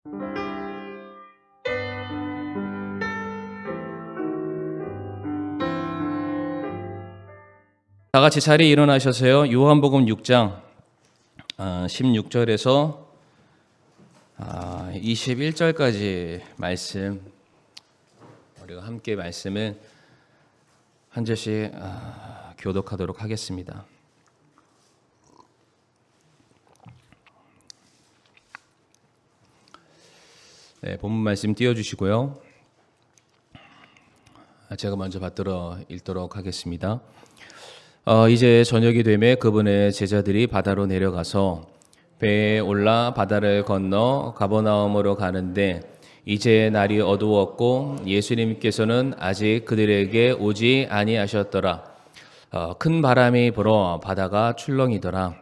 다 같이 자리에 일어나셔서요. 요한복음 6장 16절에서 21절까지 말씀, 우리가 함께 말씀을 한 절씩 교독하도록 하겠습니다. 네, 본문 말씀 띄워주시고요. 제가 먼저 받들어 읽도록 하겠습니다. 이제 저녁이 되매 그분의 제자들이 바다로 내려가서 배에 올라 바다를 건너 가버나움으로 가는데 이제 날이 어두웠고 예수님께서는 아직 그들에게 오지 아니하셨더라. 큰 바람이 불어 바다가 출렁이더라.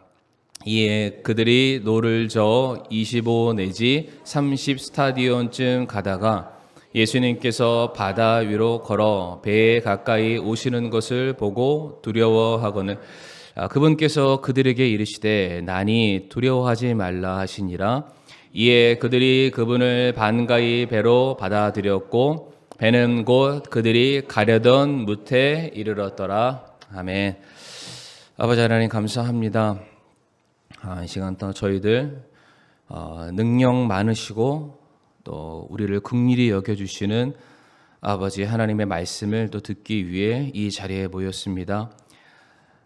이에 그들이 노를 저어 25 내지 30 스타디온쯤 가다가 예수님께서 바다 위로 걸어 배에 가까이 오시는 것을 보고 두려워하거늘 그분께서 그들에게 이르시되 나니 두려워하지 말라 하시니라. 이에 그들이 그분을 반가이 배로 받아들였고 배는 곧 그들이 가려던 무태에 이르렀더라. 아멘. 아버지 하나님 감사합니다. 이 시간 또 저희들 능력 많으시고 또 우리를 긍휼히 여겨주시는 아버지 하나님의 말씀을 또 듣기 위해 이 자리에 모였습니다.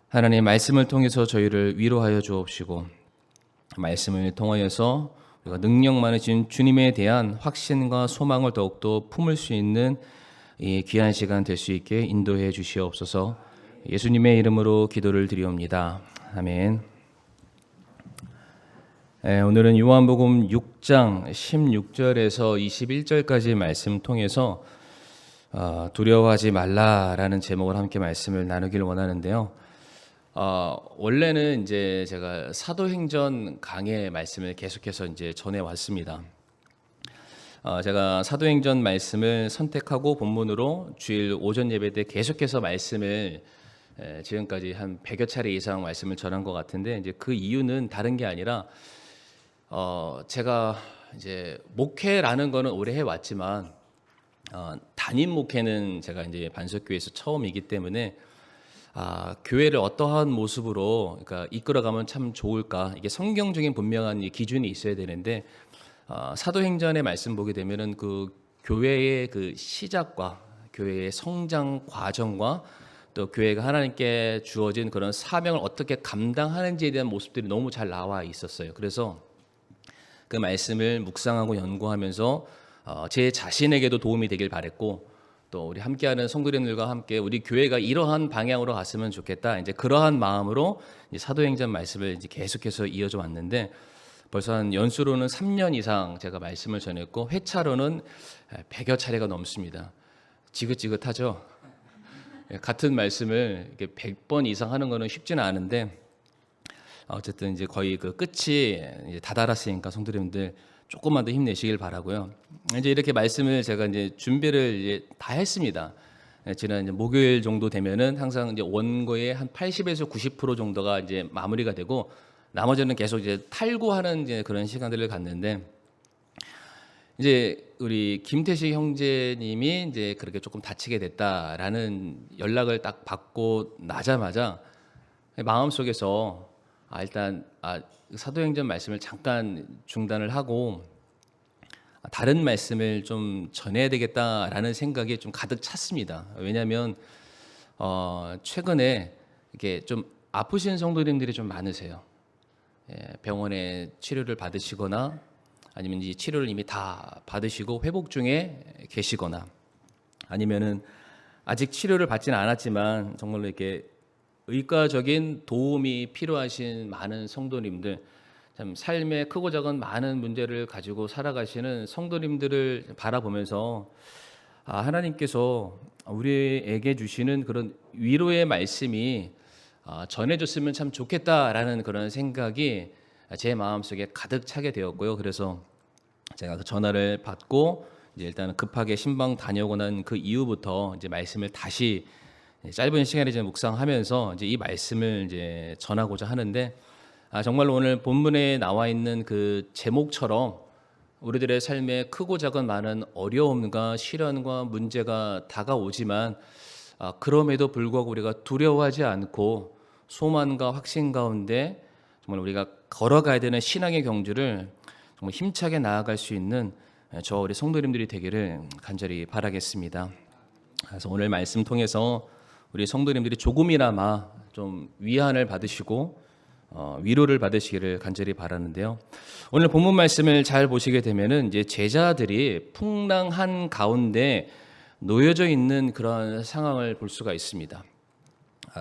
하나님 말씀을 통해서 저희를 위로하여 주옵시고 말씀을 통하여서 우리가 능력 많으신 주님에 대한 확신과 소망을 더욱더 품을 수 있는 이 귀한 시간 될 수 있게 인도해 주시옵소서. 예수님의 이름으로 기도를 드리옵니다. 아멘. 오늘은 요한복음 6장 16절에서 21절까지 말씀 통해서 두려워하지 말라라는 제목을 함께 말씀을 나누기를 원하는데요. 원래는 이제 제가 사도행전 강의 말씀을 계속해서 이제 전해 왔습니다. 제가 사도행전 말씀을 선택하고 본문으로 주일 오전 예배 때 계속해서 말씀을 지금까지 한 100여 차례 이상 말씀을 전한 것 같은데 이제 그 이유는 다른 게 아니라 제가 이제 목회라는 거는 오래 해왔지만 담임 목회는 제가 이제 반석교회에서 처음이기 때문에 교회를 어떠한 모습으로 그러니까 이끌어가면 참 좋을까, 이게 성경적인 분명한 기준이 있어야 되는데 사도행전의 말씀 보게 되면은 그 교회의 그 시작과 교회의 성장 과정과 또 교회가 하나님께 주어진 그런 사명을 어떻게 감당하는지에 대한 모습들이 너무 잘 나와 있었어요. 그래서 그 말씀을 묵상하고 연구하면서 제 자신에게도 도움이 되길 바랬고 또 우리 함께하는 성도님들과 함께 우리 교회가 이러한 방향으로 갔으면 좋겠다. 이제 그러한 마음으로 이제 사도행전 말씀을 이제 계속해서 이어져 왔는데 벌써 한 연수로는 3년 이상 제가 말씀을 전했고 회차로는 100여 차례가 넘습니다. 지긋지긋하죠. 같은 말씀을 이렇게 100번 이상 하는 거는 쉽지는 않은데 어쨌든 이제 거의 그 끝이 이제 다다랐으니까 성도님들 조금만 더 힘내시길 바라고요. 이제 이렇게 말씀을 제가 이제 준비를 이제 다 했습니다. 지난 이제 목요일 정도 되면은 항상 이제 원고의 한 80에서 90% 정도가 이제 마무리가 되고 나머지는 계속 이제 탈구하는 이제 그런 시간들을 갖는데 이제 우리 김태식 형제님이 이제 그렇게 조금 다치게 됐다라는 연락을 딱 받고 나자마자 마음속에서 일단 사도행전 말씀을 잠깐 중단을 하고 다른 말씀을 좀 전해야 되겠다라는 생각이 좀 가득 찼습니다. 왜냐하면 최근에 이렇게 좀 아프신 성도님들이 좀 많으세요. 병원에 치료를 받으시거나 아니면 이 치료를 이미 다 받으시고 회복 중에 계시거나 아니면은 아직 치료를 받지는 않았지만 정말로 이렇게 의과적인 도움이 필요하신 많은 성도님들, 참 삶의 크고 작은 많은 문제를 가지고 살아가시는 성도님들을 바라보면서 하나님께서 우리에게 주시는 그런 위로의 말씀이 전해졌으면 참 좋겠다라는 그런 생각이 제 마음속에 가득 차게 되었고요. 그래서 제가 그 전화를 받고 이제 일단 급하게 신방 다녀오고 난 그 이후부터 이제 말씀을 다시 짧은 시간에 이제 묵상하면서 이제 이 말씀을 이제 전하고자 하는데 정말로 오늘 본문에 나와 있는 그 제목처럼 우리들의 삶에 크고 작은 많은 어려움과 시련과 문제가 다가오지만 그럼에도 불구하고 우리가 두려워하지 않고 소망과 확신 가운데 정말 우리가 걸어가야 되는 신앙의 경주를 정말 힘차게 나아갈 수 있는 저 우리 성도님들이 되기를 간절히 바라겠습니다. 그래서 오늘 말씀 통해서 우리 성도님들이 조금이나마 좀 위안을 받으시고 위로를 받으시기를 간절히 바라는데요. 오늘 본문 말씀을 잘 보시게 되면은 이제 제자들이 풍랑한 가운데 놓여져 있는 그런 상황을 볼 수가 있습니다.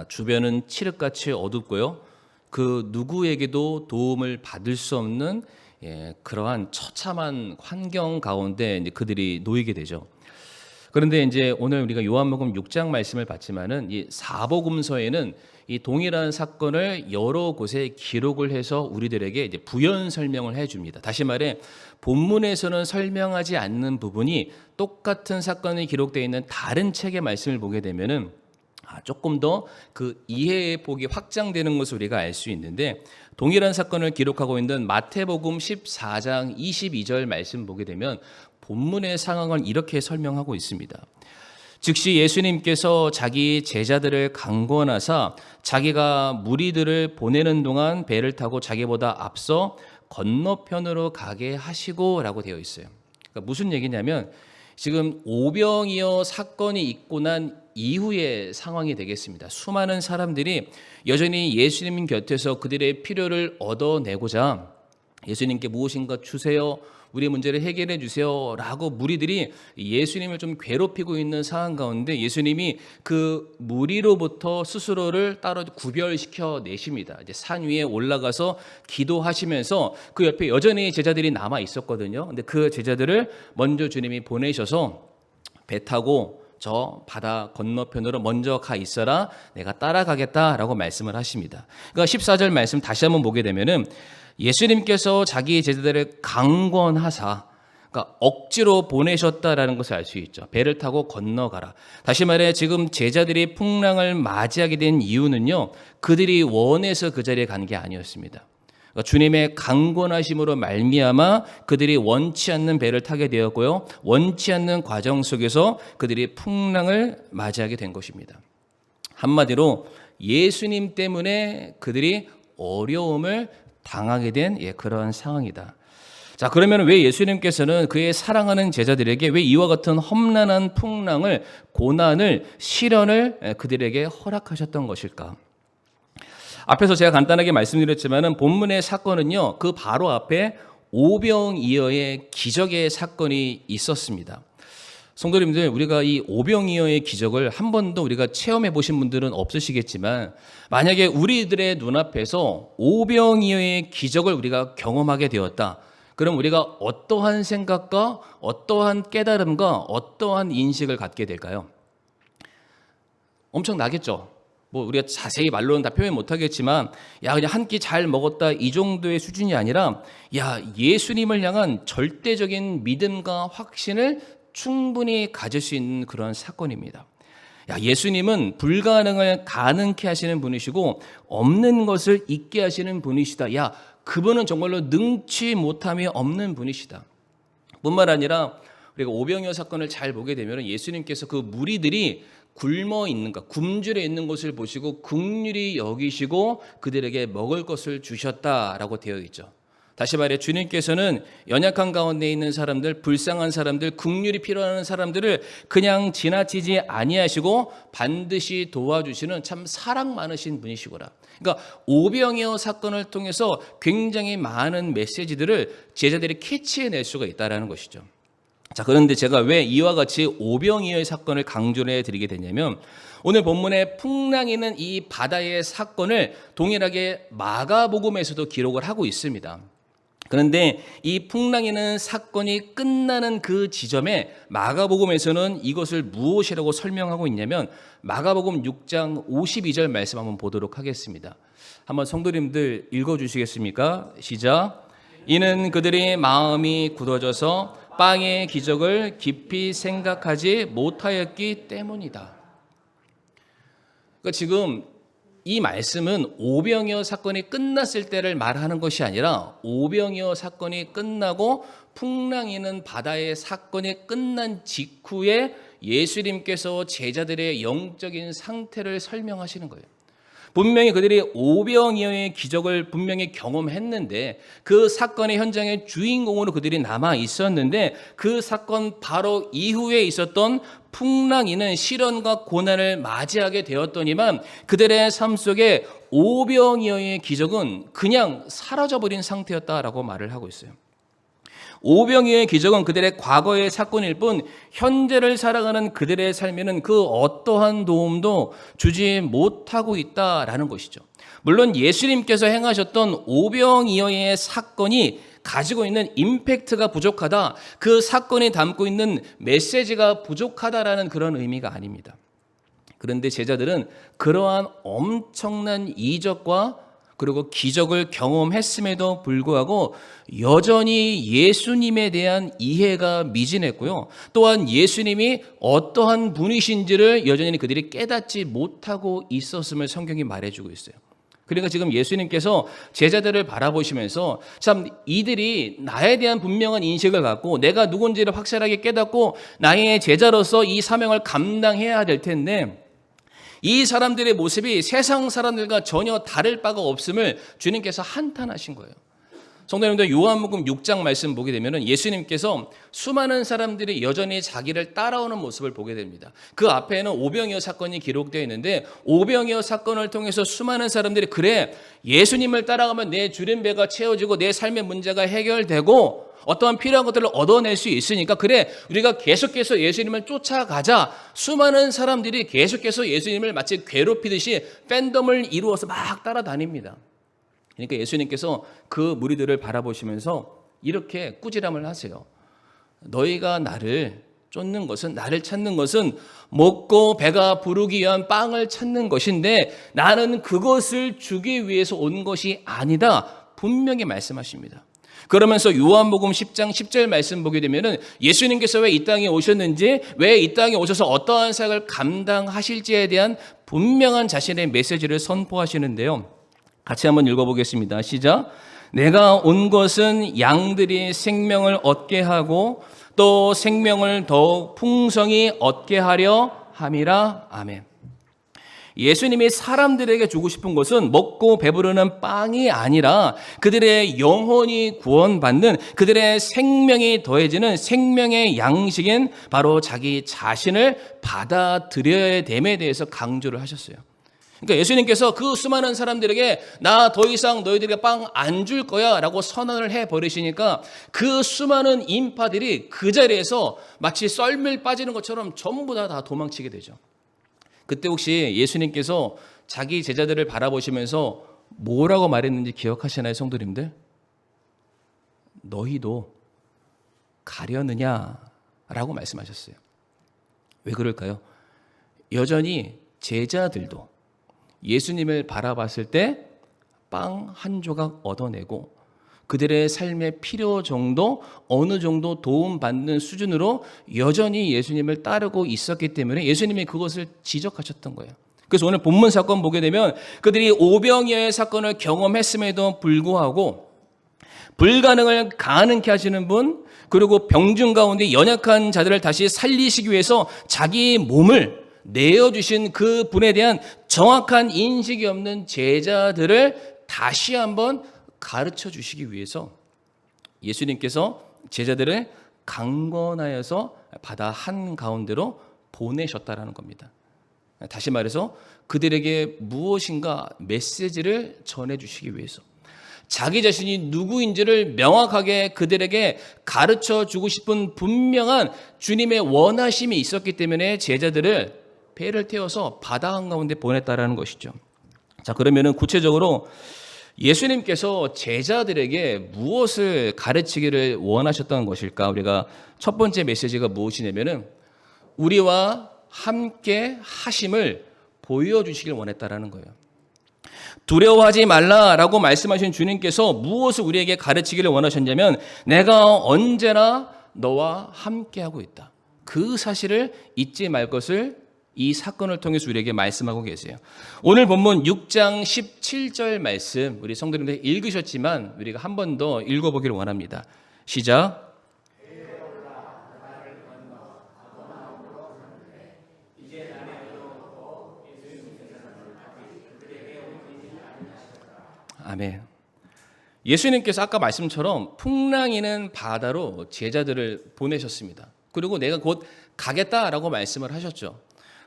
주변은 칠흑같이 어둡고요. 그 누구에게도 도움을 받을 수 없는 그러한 처참한 환경 가운데 이제 그들이 놓이게 되죠. 그런데 이제 오늘 우리가 요한복음 6장 말씀을 봤지만은 이 사복음서에는 이 동일한 사건을 여러 곳에 기록을 해서 우리들에게 이제 부연 설명을 해줍니다. 다시 말해 본문에서는 설명하지 않는 부분이 똑같은 사건이 기록되어 있는 다른 책의 말씀을 보게 되면은 조금 더 그 이해의 폭이 확장되는 것을 우리가 알 수 있는데, 동일한 사건을 기록하고 있는 마태복음 14장 22절 말씀 보게 되면 본문의 상황을 이렇게 설명하고 있습니다. 즉시 예수님께서 자기 제자들을 강권하사 자기가 무리들을 보내는 동안 배를 타고 자기보다 앞서 건너편으로 가게 하시고라고 되어 있어요. 그러니까 무슨 얘기냐면 지금 오병이어 사건이 있고 난 이후의 상황이 되겠습니다. 수많은 사람들이 여전히 예수님 곁에서 그들의 필요를 얻어내고자 예수님께 무엇인가 주세요, 우리의 문제를 해결해 주세요 라고 무리들이 예수님을 좀 괴롭히고 있는 상황 가운데 예수님이 그 무리로부터 스스로를 따로 구별시켜 내십니다. 이제 산 위에 올라가서 기도하시면서 그 옆에 여전히 제자들이 남아 있었거든요. 근데 그 제자들을 먼저 주님이 보내셔서 배 타고 저 바다 건너편으로 먼저 가 있어라, 내가 따라가겠다라고 말씀을 하십니다. 그러니까 14절 말씀 다시 한번 보게 되면은 예수님께서 자기 제자들을 강권하사, 그러니까 억지로 보내셨다라는 것을 알 수 있죠. 배를 타고 건너가라. 다시 말해 지금 제자들이 풍랑을 맞이하게 된 이유는요, 그들이 원해서 그 자리에 간 게 아니었습니다. 그러니까 주님의 강권하심으로 말미암아 그들이 원치 않는 배를 타게 되었고요, 원치 않는 과정 속에서 그들이 풍랑을 맞이하게 된 것입니다. 한마디로 예수님 때문에 그들이 어려움을 당하게 된 그런 상황이다. 자, 그러면 왜 예수님께서는 그의 사랑하는 제자들에게 왜 이와 같은 험난한 풍랑을, 고난을, 시련을 그들에게 허락하셨던 것일까? 앞에서 제가 간단하게 말씀드렸지만은 본문의 사건은요, 그 바로 앞에 오병이어의 기적의 사건이 있었습니다. 성도님들, 우리가 이 오병이어의 기적을 한 번도 우리가 체험해 보신 분들은 없으시겠지만, 만약에 우리들의 눈앞에서 오병이어의 기적을 우리가 경험하게 되었다, 그럼 우리가 어떠한 생각과 어떠한 깨달음과 어떠한 인식을 갖게 될까요? 엄청 나겠죠. 뭐 우리가 자세히 말로는 다 표현 못하겠지만, 야 그냥 한 끼 잘 먹었다 이 정도의 수준이 아니라, 야 예수님을 향한 절대적인 믿음과 확신을 충분히 가질 수 있는 그런 사건입니다. 야, 예수님은 불가능을 가능케 하시는 분이시고 없는 것을 있게 하시는 분이시다. 야, 그분은 정말로 능치 못함이 없는 분이시다. 뿐만 아니라 우리가 오병이어 사건을 잘 보게 되면 예수님께서 그 무리들이 굶어 있는가, 굶주려 있는 것을 보시고 긍휼히 여기시고 그들에게 먹을 것을 주셨다라고 되어 있죠. 다시 말해 주님께서는 연약한 가운데 있는 사람들, 불쌍한 사람들, 긍휼이 필요한 사람들을 그냥 지나치지 아니하시고 반드시 도와주시는 참 사랑 많으신 분이시구나. 그러니까 오병이어 사건을 통해서 굉장히 많은 메시지들을 제자들이 캐치해낼 수가 있다는 것이죠. 자, 그런데 제가 왜 이와 같이 오병이어의 사건을 강조를 해드리게 되냐면, 오늘 본문에 풍랑이 있는 이 바다의 사건을 동일하게 마가복음에서도 기록을 하고 있습니다. 그런데 이 풍랑이는 사건이 끝나는 그 지점에 마가복음에서는 이것을 무엇이라고 설명하고 있냐면, 마가복음 6장 52절 말씀 한번 보도록 하겠습니다. 한번 성도님들 읽어주시겠습니까? 시작. 이는 그들의 마음이 굳어져서 빵의 기적을 깊이 생각하지 못하였기 때문이다. 그러니까 지금 이 말씀은 오병이어 사건이 끝났을 때를 말하는 것이 아니라 오병이어 사건이 끝나고 풍랑이는 바다의 사건이 끝난 직후에 예수님께서 제자들의 영적인 상태를 설명하시는 거예요. 분명히 그들이 오병이어의 기적을 분명히 경험했는데 그 사건의 현장의 주인공으로 그들이 남아 있었는데 그 사건 바로 이후에 있었던 풍랑이는 시련과 고난을 맞이하게 되었더니만 그들의 삶 속에 오병이어의 기적은 그냥 사라져버린 상태였다라고 말을 하고 있어요. 오병이어의 기적은 그들의 과거의 사건일 뿐 현재를 살아가는 그들의 삶에는 그 어떠한 도움도 주지 못하고 있다라는 것이죠. 물론 예수님께서 행하셨던 오병이어의 사건이 가지고 있는 임팩트가 부족하다, 그 사건이 담고 있는 메시지가 부족하다라는 그런 의미가 아닙니다. 그런데 제자들은 그러한 엄청난 이적과 그리고 기적을 경험했음에도 불구하고 여전히 예수님에 대한 이해가 미진했고요. 또한 예수님이 어떠한 분이신지를 여전히 그들이 깨닫지 못하고 있었음을 성경이 말해주고 있어요. 그러니까 지금 예수님께서 제자들을 바라보시면서 참 이들이 나에 대한 분명한 인식을 갖고 내가 누군지를 확실하게 깨닫고 나의 제자로서 이 사명을 감당해야 될 텐데 이 사람들의 모습이 세상 사람들과 전혀 다를 바가 없음을 주님께서 한탄하신 거예요. 성도 여러분들, 요한복음 6장 말씀 보게 되면 예수님께서 수많은 사람들이 여전히 자기를 따라오는 모습을 보게 됩니다. 그 앞에는 오병이어 사건이 기록되어 있는데 오병이어 사건을 통해서 수많은 사람들이 그래 예수님을 따라가면 내 주린 배가 채워지고 내 삶의 문제가 해결되고 어떠한 필요한 것들을 얻어낼 수 있으니까 그래 우리가 계속해서 예수님을 쫓아가자. 수많은 사람들이 계속해서 예수님을 마치 괴롭히듯이 팬덤을 이루어서 막 따라다닙니다. 그러니까 예수님께서 그 무리들을 바라보시면서 이렇게 꾸지람을 하세요. 너희가 나를 쫓는 것은, 나를 찾는 것은 먹고 배가 부르기 위한 빵을 찾는 것인데 나는 그것을 주기 위해서 온 것이 아니다. 분명히 말씀하십니다. 그러면서 요한복음 10장 10절 말씀 보게 되면은 예수님께서 왜 이 땅에 오셨는지, 왜 이 땅에 오셔서 어떠한 사역을 감당하실지에 대한 분명한 자신의 메시지를 선포하시는데요. 같이 한번 읽어보겠습니다. 시작. 내가 온 것은 양들이 생명을 얻게 하고 또 생명을 더욱 풍성히 얻게 하려 함이라. 아멘. 예수님이 사람들에게 주고 싶은 것은 먹고 배부르는 빵이 아니라 그들의 영혼이 구원받는, 그들의 생명이 더해지는 생명의 양식인 바로 자기 자신을 받아들여야 됨에 대해서 강조를 하셨어요. 그러니까 예수님께서 그 수많은 사람들에게 나 더 이상 너희들에게 빵 안 줄 거야 라고 선언을 해버리시니까 그 수많은 인파들이 그 자리에서 마치 썰물 빠지는 것처럼 전부 다 도망치게 되죠. 그때 혹시 예수님께서 자기 제자들을 바라보시면서 뭐라고 말했는지 기억하시나요, 성도님들? 너희도 가려느냐라고 말씀하셨어요. 왜 그럴까요? 여전히 제자들도 예수님을 바라봤을 때 빵 한 조각 얻어내고 그들의 삶의 필요 정도, 어느 정도 도움받는 수준으로 여전히 예수님을 따르고 있었기 때문에 예수님이 그것을 지적하셨던 거예요. 그래서 오늘 본문 사건 보게 되면 그들이 오병이어의 사건을 경험했음에도 불구하고 불가능을 가능케 하시는 분, 그리고 병중 가운데 연약한 자들을 다시 살리시기 위해서 자기 몸을 내어주신 그 분에 대한 정확한 인식이 없는 제자들을 다시 한번 가르쳐 주시기 위해서 예수님께서 제자들을 강권하여서 바다 한가운데로 보내셨다라는 겁니다. 다시 말해서 그들에게 무엇인가 메시지를 전해주시기 위해서 자기 자신이 누구인지를 명확하게 그들에게 가르쳐 주고 싶은 분명한 주님의 원하심이 있었기 때문에 제자들을 배를 태워서 바다 한가운데 보냈다라는 것이죠. 자, 그러면은 구체적으로 예수님께서 제자들에게 무엇을 가르치기를 원하셨던 것일까? 우리가 첫 번째 메시지가 무엇이냐면은 우리와 함께 하심을 보여주시길 원했다라는 거예요. 두려워하지 말라라고 말씀하신 주님께서 무엇을 우리에게 가르치기를 원하셨냐면 내가 언제나 너와 함께하고 있다. 그 사실을 잊지 말 것을 이 사건을 통해서 우리에게 말씀하고 계세요. 오늘 본문 6장 17절 말씀 우리 성도님들 읽으셨지만 우리가 한 번 더 읽어보기를 원합니다. 시작. 아멘. 예수님께서 아까 말씀처럼 풍랑이는 바다로 제자들을 보내셨습니다. 그리고 내가 곧 가겠다라고 말씀을 하셨죠.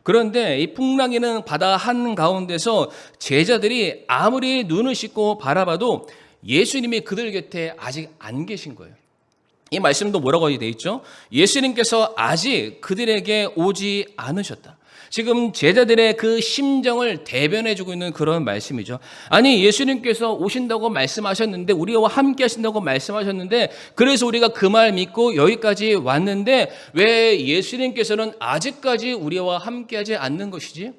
그런데 이 풍랑이는 바다 한가운데서 제자들이 아무리 눈을 씻고 바라봐도 예수님이 그들 곁에 아직 안 계신 거예요. 이 말씀도 뭐라고 되어 있죠? 예수님께서 아직 그들에게 오지 않으셨다. 지금 제자들의 그 심정을 대변해주고 있는 그런 말씀이죠. 아니, 예수님께서 오신다고 말씀하셨는데, 우리와 함께 하신다고 말씀하셨는데, 그래서 우리가 그 말 믿고 여기까지 왔는데 왜 예수님께서는 아직까지 우리와 함께 하지 않는 것이지?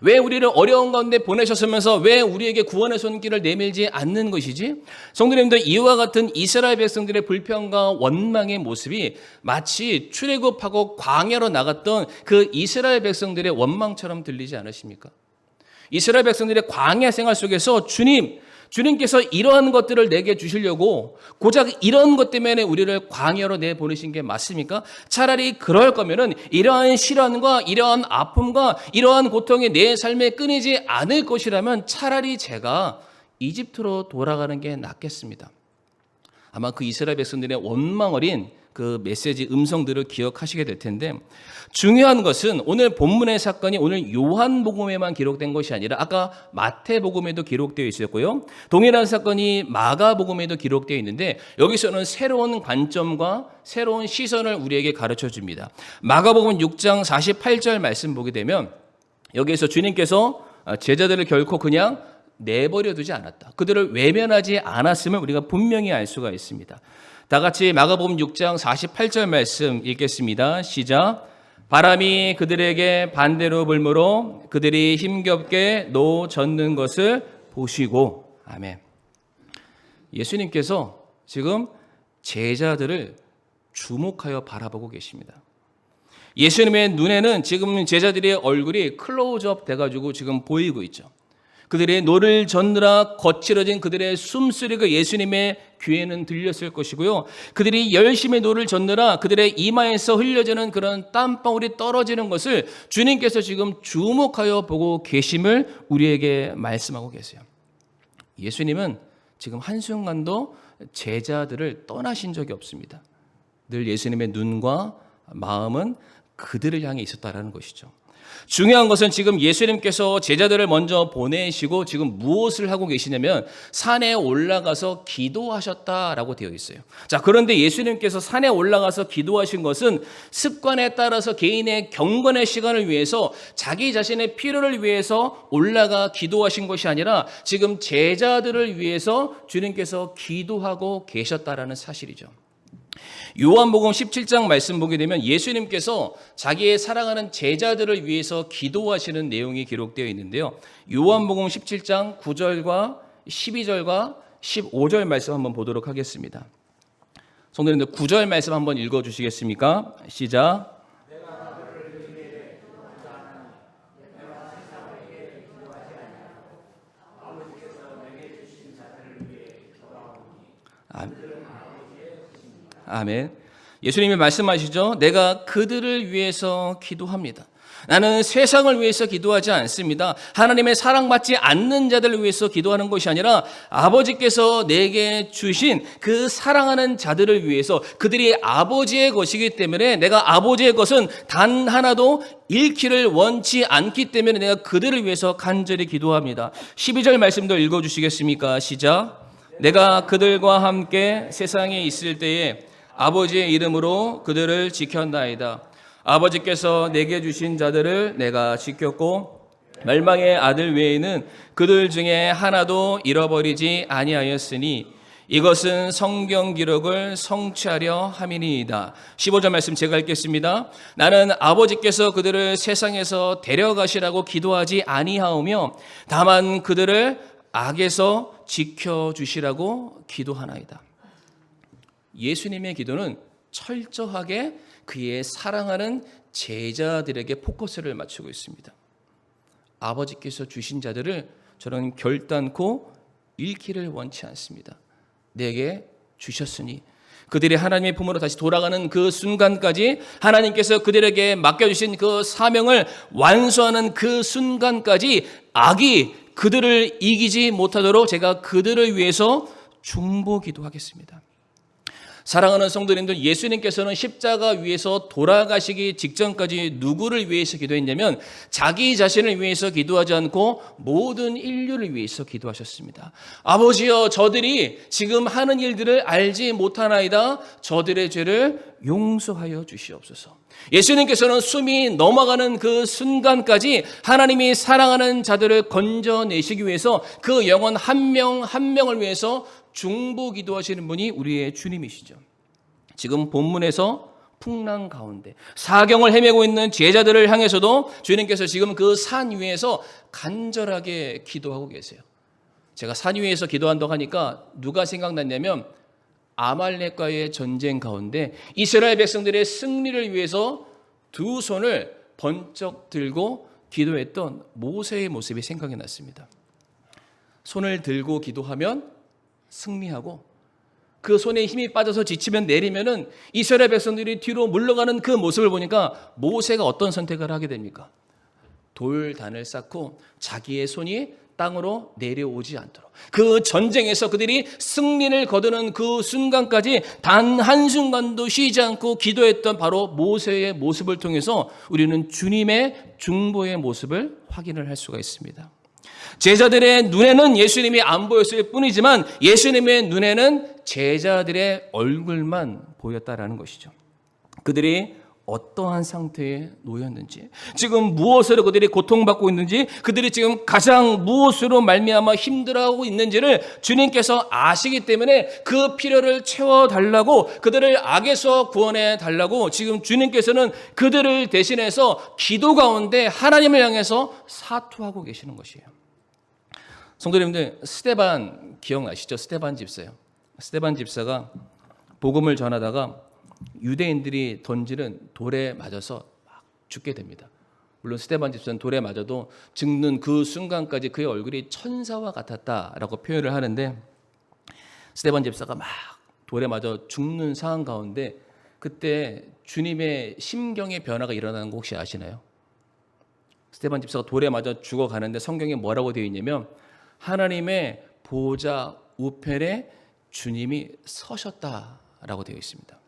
왜 우리를 어려운 가운데 보내셨으면서 왜 우리에게 구원의 손길을 내밀지 않는 것이지? 성도님들, 이와 같은 이스라엘 백성들의 불평과 원망의 모습이 마치 출애굽하고 광야로 나갔던 그 이스라엘 백성들의 원망처럼 들리지 않으십니까? 이스라엘 백성들의 광야 생활 속에서 주님께서 이러한 것들을 내게 주시려고 고작 이런 것 때문에 우리를 광야로 내보내신 게 맞습니까? 차라리 그럴 거면은 이러한 시련과 이러한 아픔과 이러한 고통이 내 삶에 끊이지 않을 것이라면 차라리 제가 이집트로 돌아가는 게 낫겠습니다. 아마 그 이스라엘 백성들의 원망 어린 그 메시지 음성들을 기억하시게 될 텐데, 중요한 것은 오늘 본문의 사건이 오늘 요한복음에만 기록된 것이 아니라 아까 마태복음에도 기록되어 있었고요, 동일한 사건이 마가복음에도 기록되어 있는데 여기서는 새로운 관점과 새로운 시선을 우리에게 가르쳐 줍니다. 마가복음 6장 48절 말씀 보게 되면 여기에서 주님께서 제자들을 결코 그냥 내버려 두지 않았다, 그들을 외면하지 않았음을 우리가 분명히 알 수가 있습니다. 다 같이 마가복음 6장 48절 말씀 읽겠습니다. 시작. 바람이 그들에게 반대로 불므로 그들이 힘겹게 노젓는 것을 보시고. 아멘. 예수님께서 지금 제자들을 주목하여 바라보고 계십니다. 예수님의 눈에는 지금 제자들의 얼굴이 클로즈업 돼가지고 지금 보이고 있죠. 그들의 노를 젓느라 거칠어진 그들의 숨소리가 예수님의 귀에는 들렸을 것이고요, 그들이 열심히 노를 젓느라 그들의 이마에서 흘려지는 그런 땀방울이 떨어지는 것을 주님께서 지금 주목하여 보고 계심을 우리에게 말씀하고 계세요. 예수님은 지금 한순간도 제자들을 떠나신 적이 없습니다. 늘 예수님의 눈과 마음은 그들을 향해 있었다라는 것이죠. 중요한 것은 지금 예수님께서 제자들을 먼저 보내시고 지금 무엇을 하고 계시냐면 산에 올라가서 기도하셨다라고 되어 있어요. 자, 그런데 예수님께서 산에 올라가서 기도하신 것은 습관에 따라서 개인의 경건의 시간을 위해서 자기 자신의 필요를 위해서 올라가 기도하신 것이 아니라 지금 제자들을 위해서 주님께서 기도하고 계셨다라는 사실이죠. 요한복음 17장 말씀 보게 되면 예수님께서 자기의 사랑하는 제자들을 위해서 기도하시는 내용이 기록되어 있는데요, 요한복음 17장 9절과 12절과 15절 말씀 한번 보도록 하겠습니다. 성도님들, 9절 말씀 한번 읽어주시겠습니까? 시작. 아멘. 예수님이 말씀하시죠. 내가 그들을 위해서 기도합니다. 나는 세상을 위해서 기도하지 않습니다. 하나님의 사랑받지 않는 자들을 위해서 기도하는 것이 아니라 아버지께서 내게 주신 그 사랑하는 자들을 위해서, 그들이 아버지의 것이기 때문에 내가 아버지의 것은 단 하나도 잃기를 원치 않기 때문에 내가 그들을 위해서 간절히 기도합니다. 12절 말씀도 읽어주시겠습니까? 시작. 내가 그들과 함께 세상에 있을 때에 아버지의 이름으로 그들을 지켰나이다. 아버지께서 내게 주신 자들을 내가 지켰고 멸망의 아들 외에는 그들 중에 하나도 잃어버리지 아니하였으니 이것은 성경 기록을 성취하려 함이니이다. 15절 말씀 제가 읽겠습니다. 나는 아버지께서 그들을 세상에서 데려가시라고 기도하지 아니하오며 다만 그들을 악에서 지켜주시라고 기도하나이다. 예수님의 기도는 철저하게 그의 사랑하는 제자들에게 포커스를 맞추고 있습니다. 아버지께서 주신 자들을 저는 결단코 잃기를 원치 않습니다. 내게 주셨으니 그들이 하나님의 품으로 다시 돌아가는 그 순간까지, 하나님께서 그들에게 맡겨주신 그 사명을 완수하는 그 순간까지 악이 그들을 이기지 못하도록 제가 그들을 위해서 중보기도하겠습니다. 사랑하는 성도님들, 예수님께서는 십자가 위에서 돌아가시기 직전까지 누구를 위해서 기도했냐면 자기 자신을 위해서 기도하지 않고 모든 인류를 위해서 기도하셨습니다. 아버지여, 저들이 지금 하는 일들을 알지 못하나이다. 저들의 죄를 용서하여 주시옵소서. 예수님께서는 숨이 넘어가는 그 순간까지 하나님이 사랑하는 자들을 건져내시기 위해서 그 영혼 한 명 한 명을 위해서 중보 기도하시는 분이 우리의 주님이시죠. 지금 본문에서 풍랑 가운데 사경을 헤매고 있는 제자들을 향해서도 주님께서 지금 그 산 위에서 간절하게 기도하고 계세요. 제가 산 위에서 기도한다고 하니까 누가 생각났냐면 아말렉과의 전쟁 가운데 이스라엘 백성들의 승리를 위해서 두 손을 번쩍 들고 기도했던 모세의 모습이 생각이 났습니다. 손을 들고 기도하면 승리하고 그 손에 힘이 빠져서 지치면 내리면은 이스라엘 백성들이 뒤로 물러가는 그 모습을 보니까 모세가 어떤 선택을 하게 됩니까? 돌단을 쌓고 자기의 손이 땅으로 내려오지 않도록, 그 전쟁에서 그들이 승리를 거두는 그 순간까지 단 한순간도 쉬지 않고 기도했던 바로 모세의 모습을 통해서 우리는 주님의 중보의 모습을 확인을 할 수가 있습니다. 제자들의 눈에는 예수님이 안 보였을 뿐이지만 예수님의 눈에는 제자들의 얼굴만 보였다라는 것이죠. 그들이 어떠한 상태에 놓였는지, 지금 무엇으로 그들이 고통받고 있는지, 그들이 지금 가장 무엇으로 말미암아 힘들어하고 있는지를 주님께서 아시기 때문에 그 필요를 채워달라고, 그들을 악에서 구원해달라고 지금 주님께서는 그들을 대신해서 기도 가운데 하나님을 향해서 사투하고 계시는 것이에요. 성도님들, 스데반 기억나시죠? 스데반 집사요. 스데반 집사가 복음을 전하다가 유대인들이 던지는 돌에 맞아서 막 죽게 됩니다. 물론 스데반 집사는 돌에 맞아도 죽는 그 순간까지 그의 얼굴이 천사와 같았다라고 표현을 하는데, 스데반 집사가 막 돌에 맞아 죽는 상황 가운데 그때 주님의 심경의 변화가 일어나는 거 혹시 아시나요? 스데반 집사가 돌에 맞아 죽어가는데 성경에 뭐라고 되어 있냐면 하나님의 보좌 우편에 주님이 서셨다라고 되어 있습니다.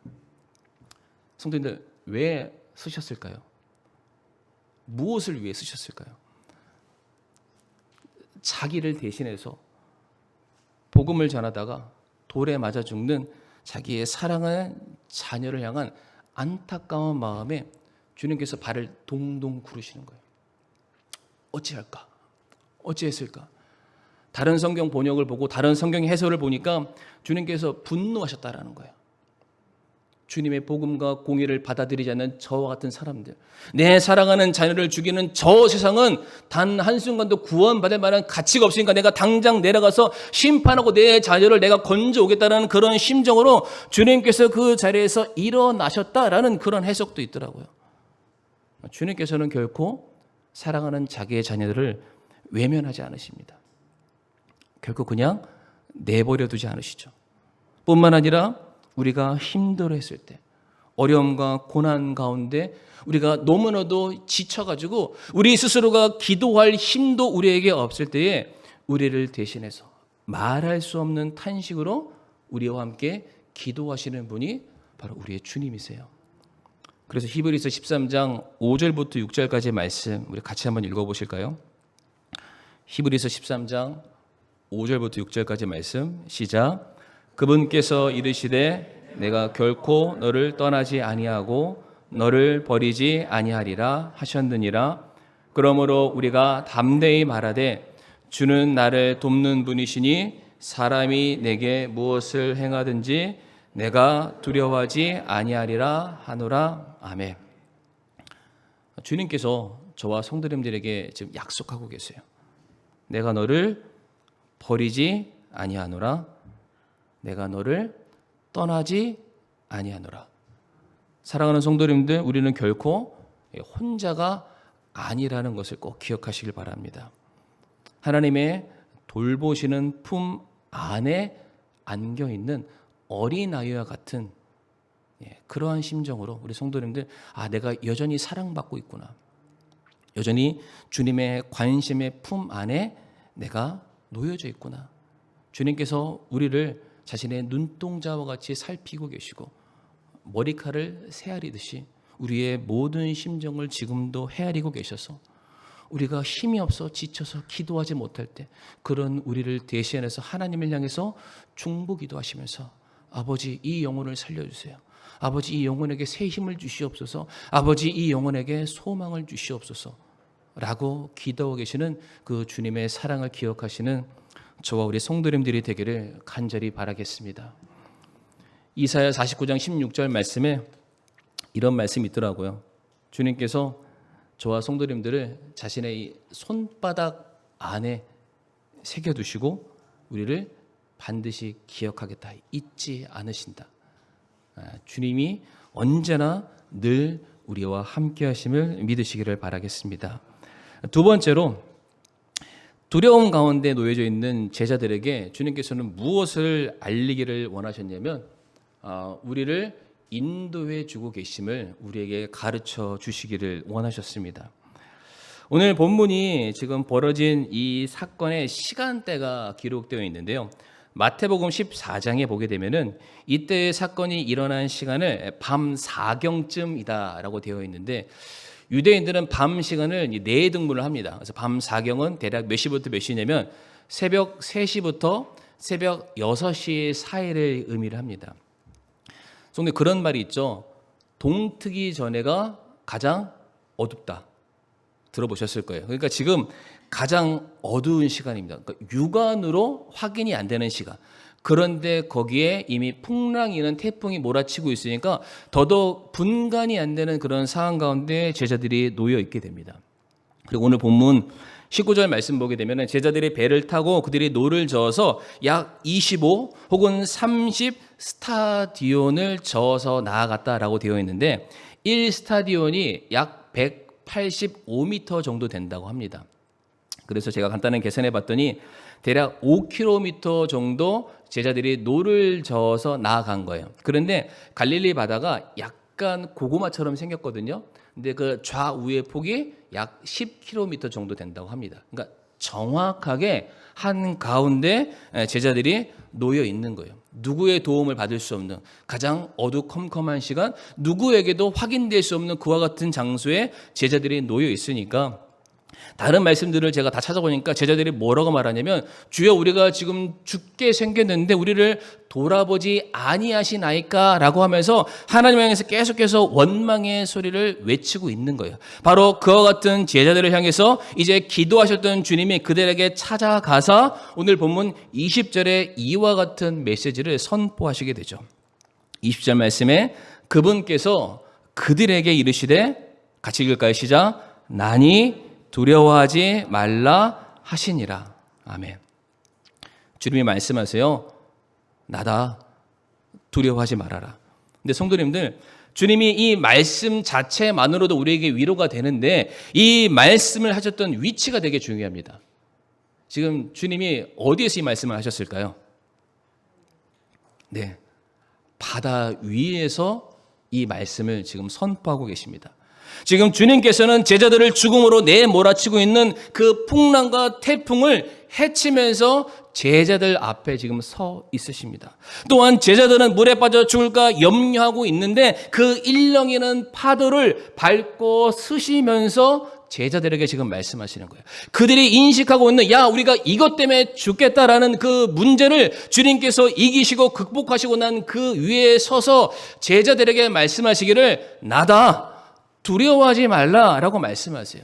성도님들, 왜 쓰셨을까요? 무엇을 위해 쓰셨을까요? 자기를 대신해서 복음을 전하다가 돌에 맞아 죽는 자기의 사랑하는 자녀를 향한 안타까운 마음에 주님께서 발을 동동 구르시는 거예요. 어찌할까? 어찌했을까? 다른 성경 번역을 보고 다른 성경 해설을 보니까 주님께서 분노하셨다라는 거예요. 주님의 복음과 공의를 받아들이지 않는 저와 같은 사람들, 내 사랑하는 자녀를 죽이는 저 세상은 단 한순간도 구원받을 만한 가치가 없으니까 내가 당장 내려가서 심판하고 내 자녀를 내가 건져오겠다는 그런 심정으로 주님께서 그 자리에서 일어나셨다라는 그런 해석도 있더라고요. 주님께서는 결코 사랑하는 자기의 자녀들을 외면하지 않으십니다. 결코 그냥 내버려 두지 않으시죠. 뿐만 아니라 우리가 힘들어했을 때, 어려움과 고난 가운데 우리가 너무나도 지쳐가지고 우리 스스로가 기도할 힘도 우리에게 없을 때에 우리를 대신해서 말할 수 없는 탄식으로 우리와 함께 기도하시는 분이 바로 우리의 주님이세요. 그래서 히브리서 13장 5절부터 6절까지의 말씀 우리 같이 한번 읽어보실까요? 히브리서 13장 5절부터 6절까지 말씀 시작. 그분께서 이르시되 내가 결코 너를 떠나지 아니하고 너를 버리지 아니하리라 하셨느니라. 그러므로 우리가 담대히 말하되 주는 나를 돕는 분이시니 사람이 내게 무엇을 행하든지 내가 두려워하지 아니하리라 하노라. 아멘. 주님께서 저와 성도님들에게 지금 약속하고 계세요. 내가 너를 버리지 아니하노라. 내가 너를 떠나지 아니하노라. 사랑하는 성도님들, 우리는 결코 혼자가 아니라는 것을 꼭 기억하시길 바랍니다. 하나님의 돌보시는 품 안에 안겨 있는 어린아이와 같은 그러한 심정으로 우리 성도님들, 내가 여전히 사랑받고 있구나, 여전히 주님의 관심의 품 안에 내가 놓여져 있구나, 주님께서 우리를 자신의 눈동자와 같이 살피고 계시고 머리칼을 새아리듯이 우리의 모든 심정을 지금도 헤아리고 계셔서 우리가 힘이 없어 지쳐서 기도하지 못할 때 그런 우리를 대신해서 하나님을 향해서 중보기도하시면서 아버지, 이 영혼을 살려주세요. 아버지, 이 영혼에게 새 힘을 주시옵소서. 아버지, 이 영혼에게 소망을 주시옵소서 라고 기도하고 계시는 그 주님의 사랑을 기억하시는 저와 우리 성도님들이 되기를 간절히 바라겠습니다. 이사야 49장 16절 말씀에 이런 말씀이 있더라고요. 주님께서 저와 성도님들을 자신의 이 손바닥 안에 새겨두시고 우리를 반드시 기억하겠다, 잊지 않으신다. 주님이 언제나 늘 우리와 함께 하심을 믿으시기를 바라겠습니다. 두 번째로, 두려움 가운데 놓여져 있는 제자들에게 주님께서는 무엇을 알리기를 원하셨냐면 우리를 인도해 주고 계심을 우리에게 가르쳐 주시기를 원하셨습니다. 오늘 본문이 지금 벌어진 이 사건의 시간대가 기록되어 있는데요. 마태복음 14장에 보게 되면은 이때의 사건이 일어난 시간을 밤 4경쯤이다라고 되어 있는데, 유대인들은 밤 시간을 네 등분을 합니다. 그래서 밤 4경은 대략 몇 시부터 몇 시냐면 새벽 3시부터 새벽 6시 사이를 의미를 합니다. 근데 그런 말이 있죠. 동트기 전에가 가장 어둡다. 들어보셨을 거예요. 그러니까 지금 가장 어두운 시간입니다. 그러니까 육안으로 확인이 안 되는 시간. 그런데 거기에 이미 풍랑이는 태풍이 몰아치고 있으니까 더더욱 분간이 안 되는 그런 상황 가운데 제자들이 놓여 있게 됩니다. 그리고 오늘 본문 19절 말씀 보게 되면 제자들이 배를 타고 그들이 노를 저어서 약 25 혹은 30 스타디온을 저어서 나아갔다라고 되어 있는데 1스타디온이 약 185m 정도 된다고 합니다. 그래서 제가 간단히 계산해 봤더니 대략 5km 정도 제자들이 노를 저어서 나아간 거예요. 그런데 갈릴리 바다가 약간 고구마처럼 생겼거든요. 근데 그 좌우의 폭이 약 10km 정도 된다고 합니다. 그러니까 정확하게 한 가운데 제자들이 놓여 있는 거예요. 누구의 도움을 받을 수 없는 가장 어두컴컴한 시간, 누구에게도 확인될 수 없는 그와 같은 장소에 제자들이 놓여 있으니까, 다른 말씀들을 제가 다 찾아보니까 제자들이 뭐라고 말하냐면, 주여 우리가 지금 죽게 생겼는데 우리를 돌아보지 아니하시나이까 라고 하면서 하나님 향해서 계속해서 원망의 소리를 외치고 있는 거예요. 바로 그와 같은 제자들을 향해서 이제 기도하셨던 주님이 그들에게 찾아가사 오늘 본문 20절에 이와 같은 메시지를 선포하시게 되죠. 20절 말씀에 그분께서 그들에게 이르시되, 같이 읽을까요? 시작. 나니 두려워하지 말라 하시니라. 아멘. 주님이 말씀하세요. 나다. 두려워하지 말아라. 근데 성도님들, 주님이 이 말씀 자체만으로도 우리에게 위로가 되는데 이 말씀을 하셨던 위치가 되게 중요합니다. 지금 주님이 어디에서 이 말씀을 하셨을까요? 네. 바다 위에서 이 말씀을 지금 선포하고 계십니다. 지금 주님께서는 제자들을 죽음으로 내몰아치고 있는 그 풍랑과 태풍을 헤치면서 제자들 앞에 지금 서 있으십니다. 또한 제자들은 물에 빠져 죽을까 염려하고 있는데 그 일렁이는 파도를 밟고 스시면서 제자들에게 지금 말씀하시는 거예요. 그들이 인식하고 있는 우리가 이것 때문에 죽겠다라는 그 문제를 주님께서 이기시고 극복하시고 난 그 위에 서서 제자들에게 말씀하시기를 나다. 두려워하지 말라라고 말씀하세요.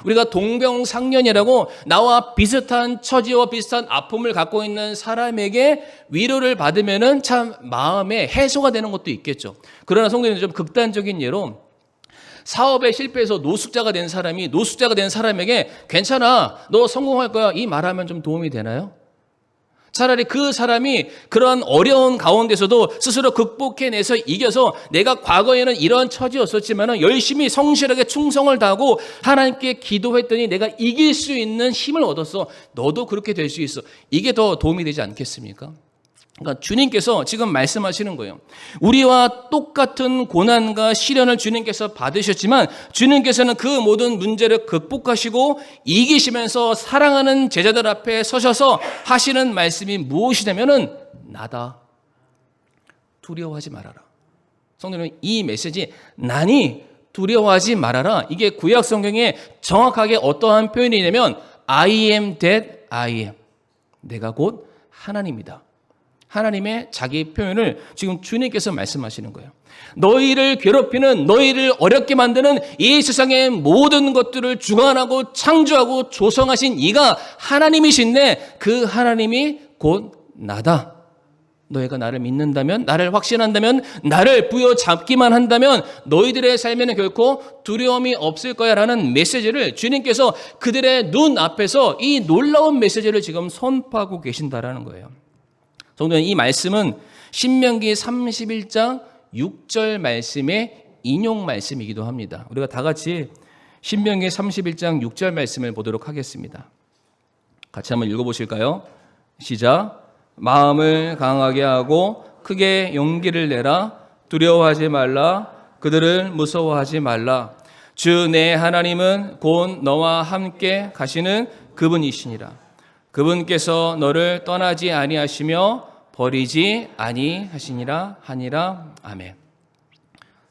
우리가 동병상련이라고 나와 비슷한 처지와 비슷한 아픔을 갖고 있는 사람에게 위로를 받으면은 참 마음에 해소가 되는 것도 있겠죠. 그러나 성도님들, 좀 극단적인 예로 사업에 실패해서 노숙자가 된 사람에게 괜찮아, 너 성공할 거야, 이 말하면 좀 도움이 되나요? 차라리 그 사람이 그런 어려운 가운데서도 스스로 극복해내서 이겨서 내가 과거에는 이런 처지였었지만 열심히 성실하게 충성을 다하고 하나님께 기도했더니 내가 이길 수 있는 힘을 얻었어. 너도 그렇게 될 수 있어. 이게 더 도움이 되지 않겠습니까? 그러니까 주님께서 지금 말씀하시는 거예요. 우리와 똑같은 고난과 시련을 주님께서 받으셨지만 주님께서는 그 모든 문제를 극복하시고 이기시면서 사랑하는 제자들 앞에 서셔서 하시는 말씀이 무엇이냐면은 나다. 두려워하지 말아라. 성도님, 이 메시지 나니 두려워하지 말아라. 이게 구약 성경에 정확하게 어떠한 표현이냐면 I am that I am. 내가 곧 하나님이다. 하나님의 자기 표현을 지금 주님께서 말씀하시는 거예요. 너희를 괴롭히는, 너희를 어렵게 만드는 이 세상의 모든 것들을 주관하고 창조하고 조성하신 이가 하나님이신데 그 하나님이 곧 나다. 너희가 나를 믿는다면, 나를 확신한다면, 나를 부여잡기만 한다면 너희들의 삶에는 결코 두려움이 없을 거야 라는 메시지를 주님께서 그들의 눈 앞에서 이 놀라운 메시지를 지금 선포하고 계신다라는 거예요. 성도님, 이 말씀은 신명기 31장 6절 말씀의 인용 말씀이기도 합니다. 우리가 다 같이 신명기 31장 6절 말씀을 보도록 하겠습니다. 같이 한번 읽어보실까요? 시작. 마음을 강하게 하고 크게 용기를 내라. 두려워하지 말라. 그들을 무서워하지 말라. 주 내 하나님은 곧 너와 함께 가시는 그분이시니라. 그분께서 너를 떠나지 아니하시며 버리지 아니하시니라 하니라. 아멘.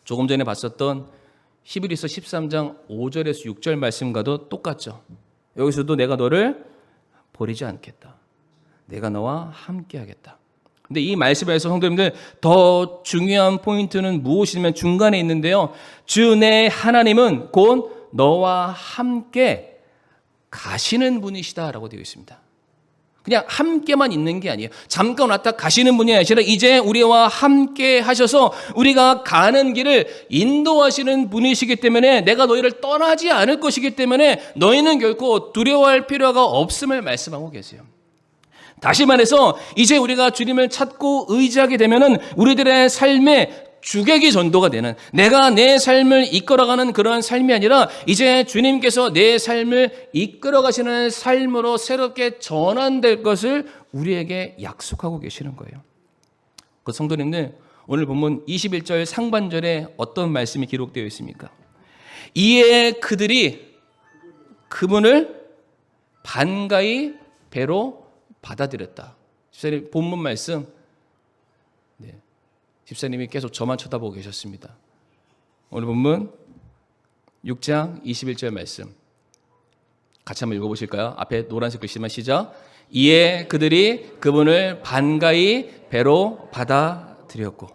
조금 전에 봤었던 히브리서 13장 5절에서 6절 말씀과도 똑같죠. 여기서도 내가 너를 버리지 않겠다. 내가 너와 함께 하겠다. 근데 이 말씀에서 성도님들 더 중요한 포인트는 무엇이냐면 중간에 있는데요. 주 내 하나님은 곧 너와 함께 가시는 분이시다라고 되어 있습니다. 그냥 함께만 있는 게 아니에요. 잠깐 왔다 가시는 분이 아니라 이제 우리와 함께 하셔서 우리가 가는 길을 인도하시는 분이시기 때문에 내가 너희를 떠나지 않을 것이기 때문에 너희는 결코 두려워할 필요가 없음을 말씀하고 계세요. 다시 말해서 이제 우리가 주님을 찾고 의지하게 되면은 우리들의 삶에 주객이 전도가 되는, 내가 내 삶을 이끌어가는 그런 삶이 아니라 이제 주님께서 내 삶을 이끌어가시는 삶으로 새롭게 전환될 것을 우리에게 약속하고 계시는 거예요. 그 성도님들, 오늘 본문 21절 상반절에 어떤 말씀이 기록되어 있습니까? 이에 그들이 그분을 반가이 배로 받아들였다. 집사님, 본문 말씀, 집사님이 계속 저만 쳐다보고 계셨습니다. 오늘 본문 6장 21절 말씀 같이 한번 읽어보실까요? 앞에 노란색 글씨만 시작. 이에 그들이 그분을 반가이 배로 받아들였고.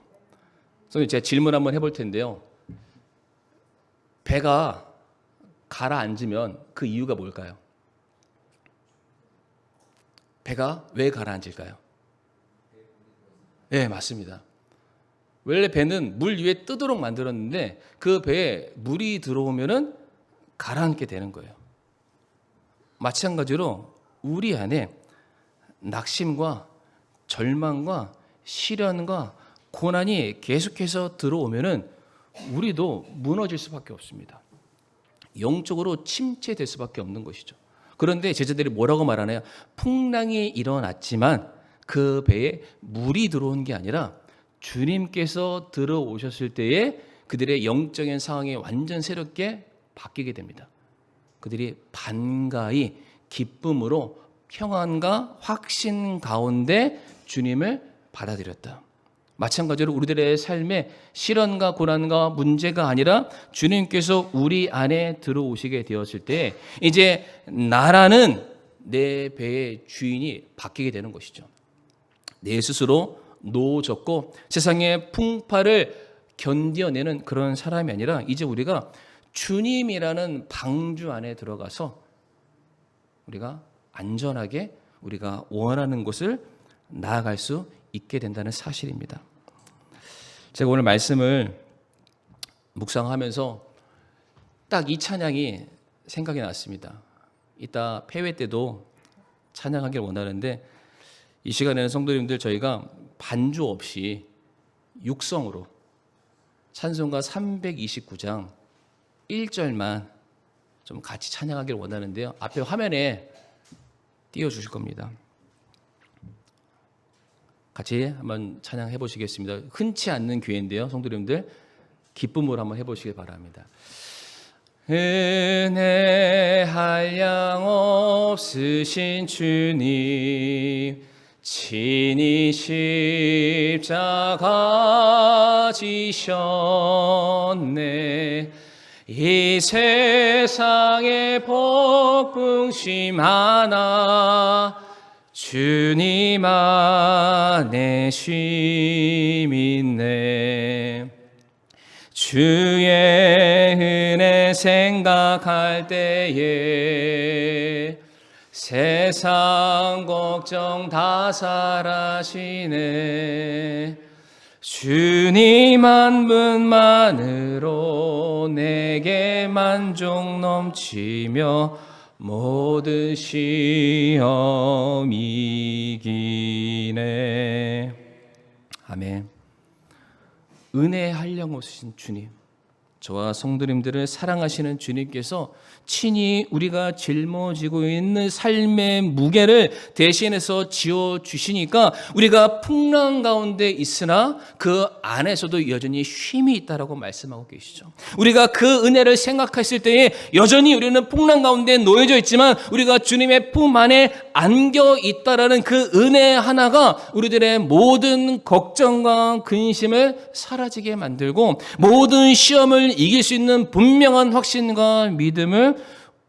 선생님, 제가 질문 한번 해볼 텐데요. 배가 가라앉으면 그 이유가 뭘까요? 배가 왜 가라앉을까요? 네, 맞습니다. 원래 배는 물 위에 뜨도록 만들었는데 그 배에 물이 들어오면은 가라앉게 되는 거예요. 마찬가지로 우리 안에 낙심과 절망과 시련과 고난이 계속해서 들어오면은 우리도 무너질 수밖에 없습니다. 영적으로 침체될 수밖에 없는 것이죠. 그런데 제자들이 뭐라고 말하나요? 풍랑이 일어났지만 그 배에 물이 들어온 게 아니라 주님께서 들어오셨을 때에 그들의 영적인 상황이 완전 새롭게 바뀌게 됩니다. 그들이 반가이 기쁨으로 평안과 확신 가운데 주님을 받아들였다. 마찬가지로 우리들의 삶에 시련과 고난과 문제가 아니라 주님께서 우리 안에 들어오시게 되었을 때 이제 나라는 내 배의 주인이 바뀌게 되는 것이죠. 내 스스로 노졌고 세상의 풍파를 견뎌내는 그런 사람이 아니라 이제 우리가 주님이라는 방주 안에 들어가서 우리가 안전하게 우리가 원하는 곳을 나아갈 수 있게 된다는 사실입니다. 제가 오늘 말씀을 묵상하면서 딱 이 찬양이 생각이 났습니다. 이따 폐회 때도 찬양하길 원하는데 이 시간에는 성도님들 저희가 반주 없이 육성으로 찬송가 329장 1절만 좀 같이 찬양하길 원하는데요. 앞에 화면에 띄워주실 겁니다. 같이 한번 찬양해 보시겠습니다. 흔치 않는 기회인데요. 성도님들 기쁨으로 한번 해보시길 바랍니다. 은혜 한량 없으신 주님, 친히 십자가 지셨네. 이 세상에 복풍심 하나 주님 안에 쉼 있네. 주의 은혜 생각할 때에 세상 걱정 다 사라지네. 주님 한 분만으로 내게 만족 넘치며 모든 시험 이기네. 아멘. 은혜 한량 없으신 주님, 저와 성도님들을 사랑하시는 주님께서 친히 우리가 짊어지고 있는 삶의 무게를 대신해서 지어주시니까 우리가 풍랑 가운데 있으나 그 안에서도 여전히 쉼이 있다라고 말씀하고 계시죠. 우리가 그 은혜를 생각했을 때에 여전히 우리는 풍랑 가운데 놓여져 있지만 우리가 주님의 품 안에 안겨 있다라는 그 은혜 하나가 우리들의 모든 걱정과 근심을 사라지게 만들고 모든 시험을 이길 수 있는 분명한 확신과 믿음을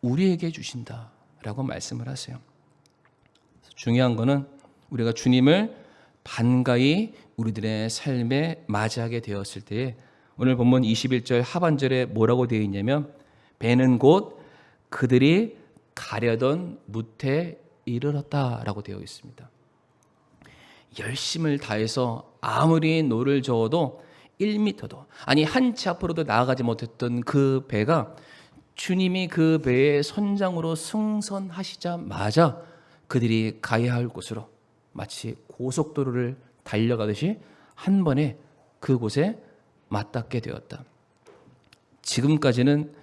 우리에게 주신다라고 말씀을 하세요. 중요한 거는 우리가 주님을 반가이 우리들의 삶에 맞이하게 되었을 때에 오늘 본문 21절 하반절에 뭐라고 되어 있냐면 배는 곧 그들이 가려던 무태에 이르렀다라고 되어 있습니다. 열심을 다해서 아무리 노를 저어도 1m도 아니 한 치 앞으로도 나아가지 못했던 그 배가 주님이 그 배의 선장으로 승선하시자마자 그들이 가야 할 곳으로 마치 고속도로를 달려가듯이 한 번에 그곳에 맞닿게 되었다. 지금까지는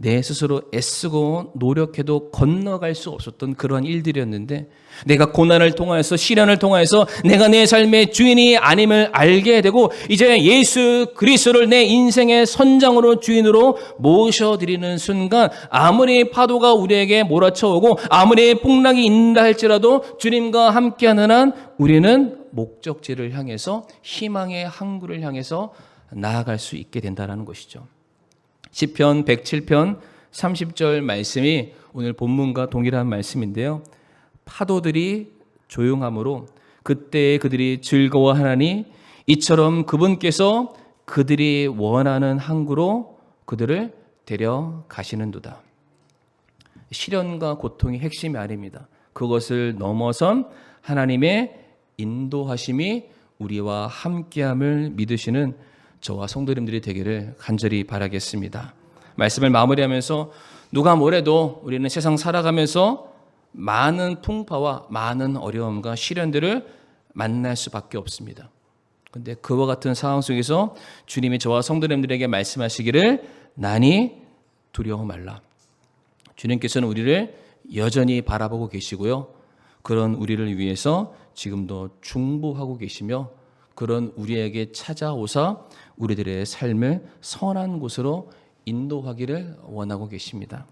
내 스스로 애쓰고 노력해도 건너갈 수 없었던 그러한 일들이었는데 내가 고난을 통하여서 시련을 통하여서 내가 내 삶의 주인이 아님을 알게 되고 이제 예수 그리스도를 내 인생의 선장으로 주인으로 모셔드리는 순간 아무리 파도가 우리에게 몰아쳐오고 아무리 풍랑이 있다 할지라도 주님과 함께하는 한 우리는 목적지를 향해서 희망의 항구를 향해서 나아갈 수 있게 된다는 것이죠. 시편 107편 30절 말씀이 오늘 본문과 동일한 말씀인데요. 파도들이 조용함으로 그때 그들이 즐거워하나니 이처럼 그분께서 그들이 원하는 항구로 그들을 데려가시는도다. 시련과 고통이 핵심이 아닙니다. 그것을 넘어선 하나님의 인도하심이 우리와 함께함을 믿으시는 저와 성도님들이 되기를 간절히 바라겠습니다. 말씀을 마무리하면서 누가 뭐래도 우리는 세상 살아가면서 많은 풍파와 많은 어려움과 시련들을 만날 수밖에 없습니다. 그런데 그와 같은 상황 속에서 주님이 저와 성도님들에게 말씀하시기를 난이 두려워 말라. 주님께서는 우리를 여전히 바라보고 계시고요. 그런 우리를 위해서 지금도 중보하고 계시며 그런 우리에게 찾아오사 우리들의 삶을 선한 곳으로 인도하기를 원하고 계십니다.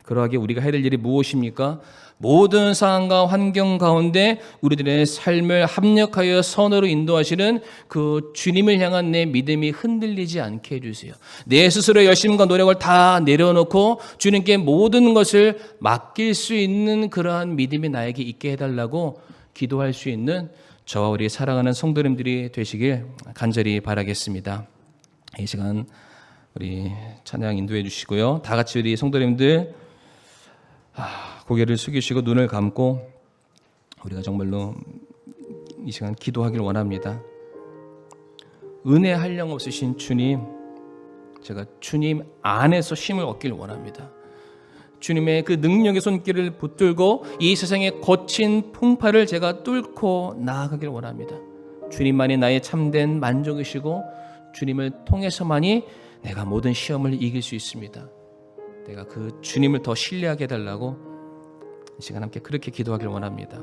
그러하게 우리가 해야 될 일이 무엇입니까? 모든 상황과 환경 가운데 우리들의 삶을 합력하여 선으로 인도하시는 그 주님을 향한 내 믿음이 흔들리지 않게 해주세요. 내 스스로의 열심과 노력을 다 내려놓고 주님께 모든 것을 맡길 수 있는 그러한 믿음이 나에게 있게 해달라고 기도할 수 있는 저와 우리 사랑하는 성도님들이 되시길 간절히 바라겠습니다. 이 시간 우리 찬양 인도해 주시고요. 다 같이 우리 성도님들 고개를 숙이시고 눈을 감고 우리가 정말로 이 시간 기도하길 원합니다. 은혜 한량 없으신 주님, 제가 주님 안에서 쉼을 얻길 원합니다. 주님의 그 능력의 손길을 붙들고 이 세상의 거친 풍파를 제가 뚫고 나아가길 원합니다. 주님만이 나의 참된 만족이시고 주님을 통해서만이 내가 모든 시험을 이길 수 있습니다. 내가 그 주님을 더 신뢰하게 해달라고 이 시간 함께 그렇게 기도하길 원합니다.